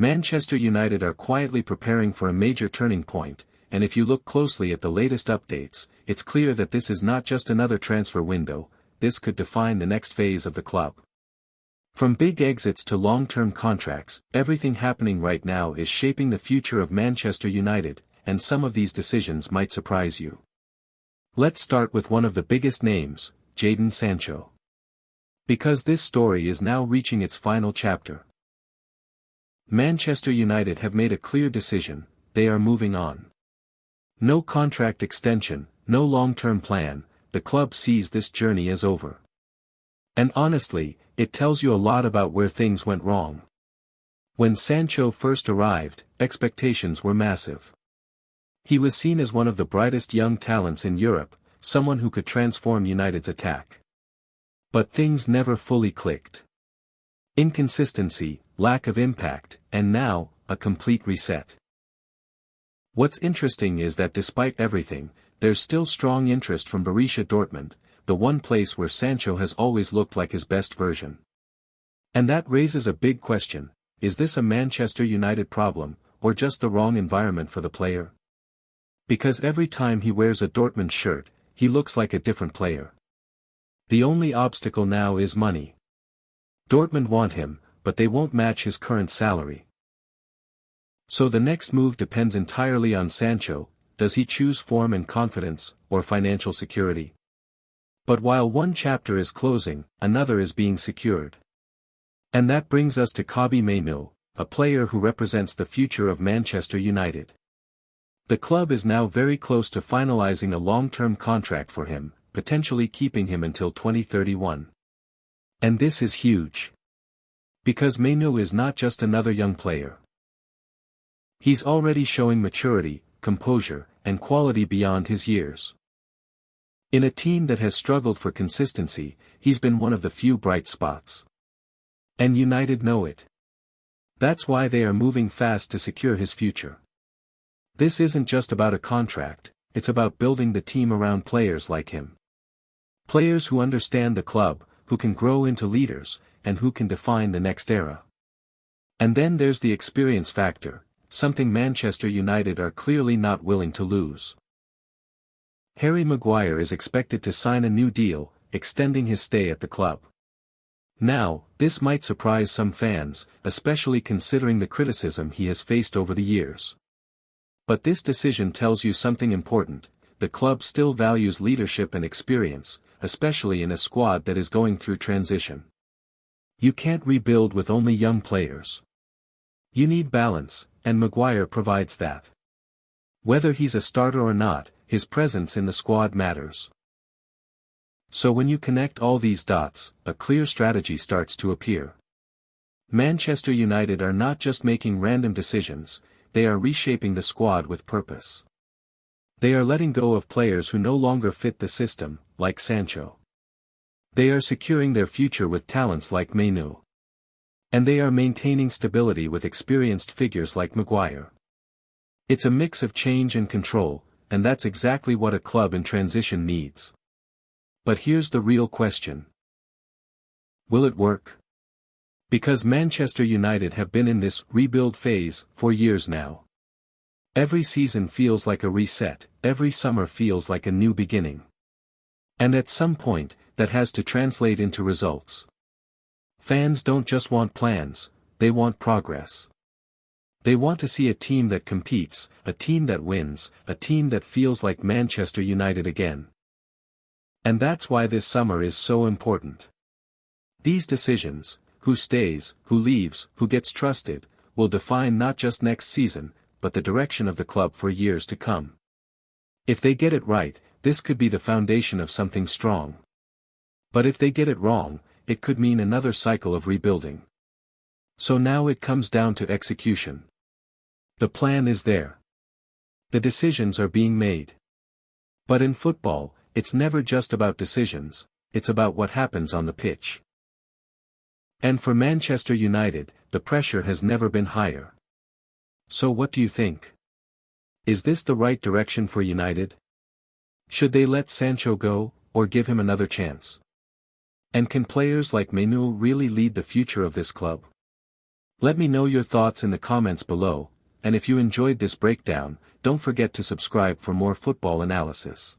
Manchester United are quietly preparing for a major turning point, and if you look closely at the latest updates, it's clear that this is not just another transfer window, this could define the next phase of the club. From big exits to long-term contracts, everything happening right now is shaping the future of Manchester United, and some of these decisions might surprise you. Let's start with one of the biggest names, Jadon Sancho. Because this story is now reaching its final chapter. Manchester United have made a clear decision, they are moving on. No contract extension, no long-term plan, the club sees this journey as over. And honestly, it tells you a lot about where things went wrong. When Sancho first arrived, expectations were massive. He was seen as one of the brightest young talents in Europe, someone who could transform United's attack. But things never fully clicked. Inconsistency, lack of impact, and now, a complete reset. What's interesting is that despite everything, there's still strong interest from Borussia Dortmund, the one place where Sancho has always looked like his best version. And that raises a big question, is this a Manchester United problem, or just the wrong environment for the player? Because every time he wears a Dortmund shirt, he looks like a different player. The only obstacle now is money. Dortmund want him, but they won't match his current salary. So the next move depends entirely on Sancho, does he choose form and confidence, or financial security? But while one chapter is closing, another is being secured. And that brings us to Kobbie Mainoo, a player who represents the future of Manchester United. The club is now very close to finalizing a long-term contract for him, potentially keeping him until 2031. And this is huge. Because Mainoo is not just another young player. He's already showing maturity, composure, and quality beyond his years. In a team that has struggled for consistency, he's been one of the few bright spots. And United know it. That's why they are moving fast to secure his future. This isn't just about a contract, it's about building the team around players like him. Players who understand the club, who can grow into leaders, and who can define the next era. And then there's the experience factor, something Manchester United are clearly not willing to lose. Harry Maguire is expected to sign a new deal, extending his stay at the club. Now, this might surprise some fans, especially considering the criticism he has faced over the years. But this decision tells you something important, the club still values leadership and experience, especially in a squad that is going through transition. You can't rebuild with only young players. You need balance, and Maguire provides that. Whether he's a starter or not, his presence in the squad matters. So when you connect all these dots, a clear strategy starts to appear. Manchester United are not just making random decisions, they are reshaping the squad with purpose. They are letting go of players who no longer fit the system, like Sancho. They are securing their future with talents like Mainoo. And they are maintaining stability with experienced figures like Maguire. It's a mix of change and control, and that's exactly what a club in transition needs. But here's the real question. Will it work? Because Manchester United have been in this rebuild phase for years now. Every season feels like a reset, every summer feels like a new beginning. And at some point, that has to translate into results. Fans don't just want plans, they want progress. They want to see a team that competes, a team that wins, a team that feels like Manchester United again. And that's why this summer is so important. These decisions, who stays, who leaves, who gets trusted, will define not just next season, but the direction of the club for years to come. If they get it right, this could be the foundation of something strong. But if they get it wrong, it could mean another cycle of rebuilding. So now it comes down to execution. The plan is there. The decisions are being made. But in football, it's never just about decisions, it's about what happens on the pitch. And for Manchester United, the pressure has never been higher. So what do you think? Is this the right direction for United? Should they let Sancho go, or give him another chance? And can players like Mainoo really lead the future of this club? Let me know your thoughts in the comments below, and if you enjoyed this breakdown, don't forget to subscribe for more football analysis.